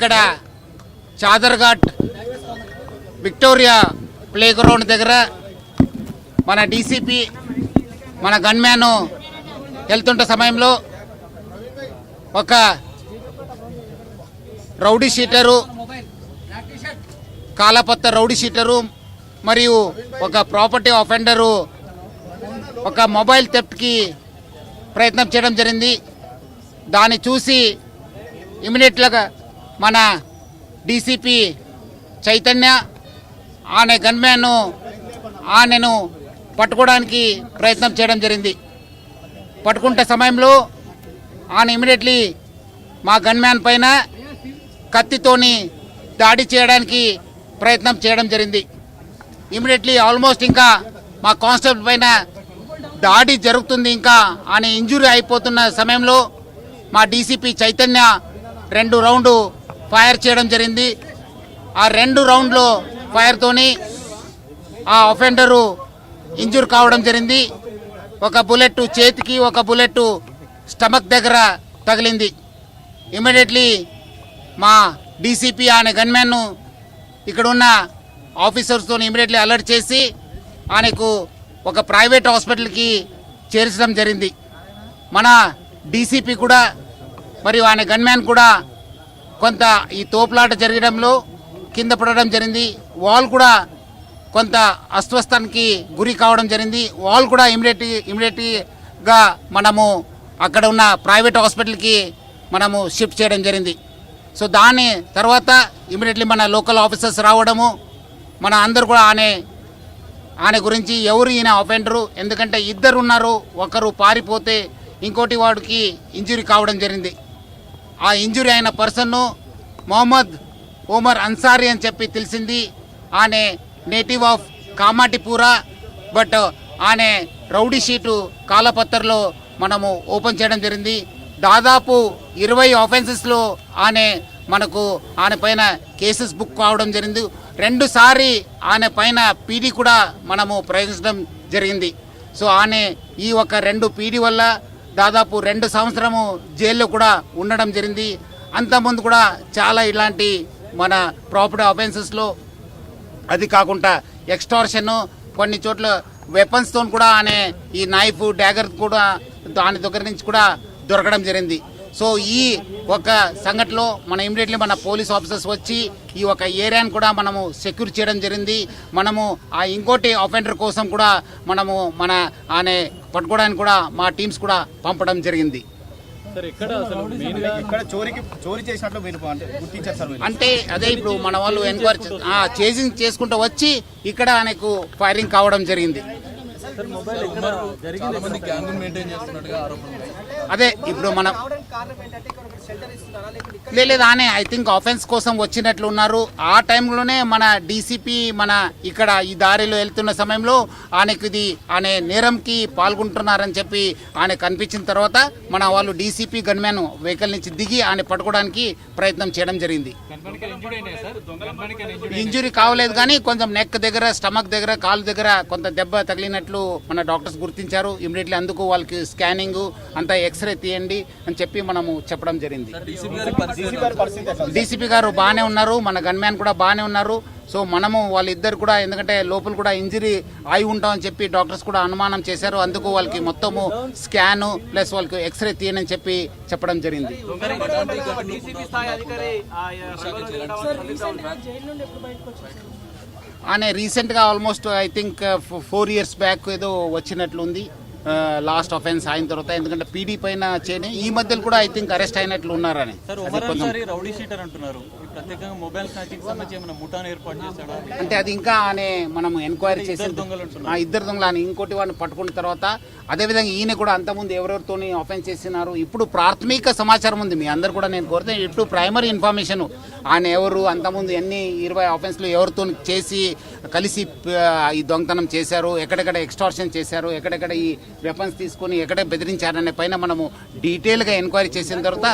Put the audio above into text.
ఇక్కడ Chaderghat Victoria play ground దగ్గర మన డీసీపీ మన గన్మ్యాన్ వెళ్తుంటే సమయంలో ఒక రౌడీ షీటరు, కాలపత్త రౌడీ షీటరు మరియు ఒక ప్రాపర్టీ ఆఫెండరు ఒక మొబైల్ థెఫ్ట్కి ప్రయత్నం చేయడం జరిగింది. దాన్ని చూసి ఇమీడియట్గా మన డీసీపీ చైతన్య ఆనే గన్మ్యాన్ ఆనెను పట్టుకోవడానికి ప్రయత్నం చేయడం జరిగింది. పట్టుకుంటే సమయంలో ఆయన ఇమీడియట్లీ మా గన్మ్యాన్ పైన కత్తితోని దాడి చేయడానికి ప్రయత్నం చేయడం జరిగింది. ఇమీడియట్లీ ఆల్మోస్ట్ ఇంకా మా కానిస్టేబుల్ పైన దాడి జరుగుతుంది, ఇంకా ఆయన ఇంజురీ అయిపోతున్న సమయంలో మా డీసీపీ చైతన్య 2 రౌండ్లు ఫైర్ చేయడం జరిగింది. ఆ 2 రౌండ్లో ఫైర్తోని ఆ అఫెండరు ఇంజూర్ కావడం జరిగింది. ఒక బుల్లెట్ చేతికి, ఒక బుల్లెట్ స్టమక్ దగ్గర తగిలింది. ఇమీడియట్లీ మా డీసీపీ ఆయన గన్మ్యాన్ ఇక్కడ ఉన్న ఆఫీసర్స్తో ఇమీడియట్లీ అలర్ట్ చేసి ఆయనకు ఒక ప్రైవేట్ హాస్పిటల్కి చేర్చడం జరిగింది. మన డీసీపీ కూడా మరియు ఆయన గన్మ్యాన్ కూడా కొంత ఈ తోపులాట జరగడంలో కింద పడడం జరిగింది. వాల్ కూడా కొంత అస్వస్థానికి గురి కావడం జరిగింది. వాల్ కూడా ఇమీడియట్గా మనము అక్కడ ఉన్న ప్రైవేట్ హాస్పిటల్కి మనము షిఫ్ట్ చేయడం జరిగింది. సో దాని తర్వాత ఇమీడియట్లీ మన లోకల్ ఆఫీసర్స్ రావడము, మన అందరు కూడా ఆయన గురించి ఎవరు ఈయన అఫెండరు, ఎందుకంటే 2 ఉన్నారు, ఒకరు పారిపోతే ఇంకోటి వాడికి ఇంజురీ కావడం జరిగింది. ఆ ఇంజురీ అయిన పర్సన్ను మొహమ్మద్ ఉమర్ అన్సారీ అని చెప్పి తెలిసింది. ఆయన నేటివ్ ఆఫ్ కామాటిపూరా, బట్ ఆయన రౌడీ షీటు కాలపత్తర్లో మనము ఓపెన్ చేయడం జరిగింది. దాదాపు 20 ఆఫెన్సెస్లో ఆయన పైన కేసెస్ బుక్ కావడం జరిగింది. 2 సారి ఆయన పైన పీడీ కూడా మనము ప్రయోగించడం జరిగింది. సో ఆయన ఈ ఒక 2 పీడీ వల్ల దాదాపు 2 సంవత్సరము జైల్లో కూడా ఉండడం జరిగింది. అంతకుముందు కూడా చాలా ఇలాంటి మన ప్రాపర్టీ ఆఫెన్సెస్లో, అది కాకుండా ఎక్స్టార్షన్, కొన్ని చోట్ల వెపన్స్తో కూడా ఆయన ఈ నైఫ్ డ్యాగర్ కూడా దాని దగ్గర నుంచి కూడా దొరకడం జరిగింది. సో ఈ ఒక సంఘటనలో మన ఇమీడియట్లీ మన పోలీస్ ఆఫీసర్స్ వచ్చి ఈ ఒక ఏరియాను కూడా మనము సెక్యూర్ చేయడం జరిగింది. మనము ఆ ఇంకోటి అఫెండర్ కోసం కూడా మనము ఆయన పట్టుకోవడానికి కూడా మా టీమ్స్ కూడా పంపడం జరిగింది. అంటే అదే ఇప్పుడు మన వాళ్ళు ఎంక్వైరీ చేజింగ్ చేసుకుంటూ వచ్చి ఇక్కడ ఆయనకు ఫైరింగ్ కావడం జరిగింది. అదే ఇప్పుడు మనం లేదు ఆనే ఐ థింక్ ఆఫెన్స్ కోసం వచ్చినట్లు ఉన్నారు. ఆ టైంలోనే మన డీసీపీ మన ఇక్కడ ఈ దారిలో వెళ్తున్న సమయంలో ఆయన నేరంకి పాల్గొంటున్నారని చెప్పి ఆయన కనిపించిన తర్వాత మన వాళ్ళు డీసీపీ గన్మ్యాన్ వెహికల్ నుంచి దిగి ఆయన పట్టుకోవడానికి ప్రయత్నం చేయడం జరిగింది. ఇంజురీ కావలేదు కానీ కొంచెం నెక్ దగ్గర, స్టమక్ దగ్గర, కాలు దగ్గర కొంత దెబ్బ తగిలినట్లు మన డాక్టర్స్ గుర్తించారు. ఇమీడియట్లీ అందుకు వాళ్ళకి స్కానింగ్ అంతా ఎక్స్రే తీయండి అని చెప్పి మనము చెప్పడం జరిగింది. డీసీపీ గారు బాగానే ఉన్నారు, మన గన్మ్యాన్ కూడా బాగానే ఉన్నారు. సో మనము వాళ్ళిద్దరు కూడా, ఎందుకంటే లోపల కూడా ఇంజరీ అయి ఉంటామని చెప్పి డాక్టర్స్ కూడా అనుమానం చేశారు. అందుకు వాళ్ళకి మొత్తము స్కాను ప్లస్ వాళ్ళకి ఎక్స్రే తీయని చెప్పి చెప్పడం జరిగింది. ఆయన రీసెంట్గా almost I think 4 years back ఏదో వచ్చినట్లుంది లాస్ట్ అఫెన్స్ అయిన తర్వాత. ఎందుకంటే పీడీ పైన చేయని ఈ మధ్యలో కూడా ఐ థింక్ అరెస్ట్ అయినట్లు ఉన్నారని. అంటే అది ఇంకా మనం ఎంక్వైరీ చేసి 2 దొంగలు అని ఇంకోటి వాడిని పట్టుకున్న తర్వాత, అదేవిధంగా ఈయన కూడా అంతకుముందు ఎవరెవరితో అఫెన్స్ చేసినారు ఇప్పుడు ప్రాథమిక సమాచారం ఉంది. మీ అందరు కూడా నేను కోరితే ఇప్పుడు ప్రైమరీ ఇన్ఫర్మేషన్ ఆయన ఎవరు, అంతకుముందు ఎన్ని 20 ఆఫెన్స్లు ఎవరితో చేసి కలిసి ఈ దొంగతనం చేశారు, ఎక్కడెక్కడ ఎక్స్టార్షన్ చేశారు, ఎక్కడెక్కడ ఈ వెపన్స్ తీసుకొని ఎక్కడ బెదిరించారనే పైన మనము డీటెయిల్గా ఎంక్వైరీ చేసిన తర్వాత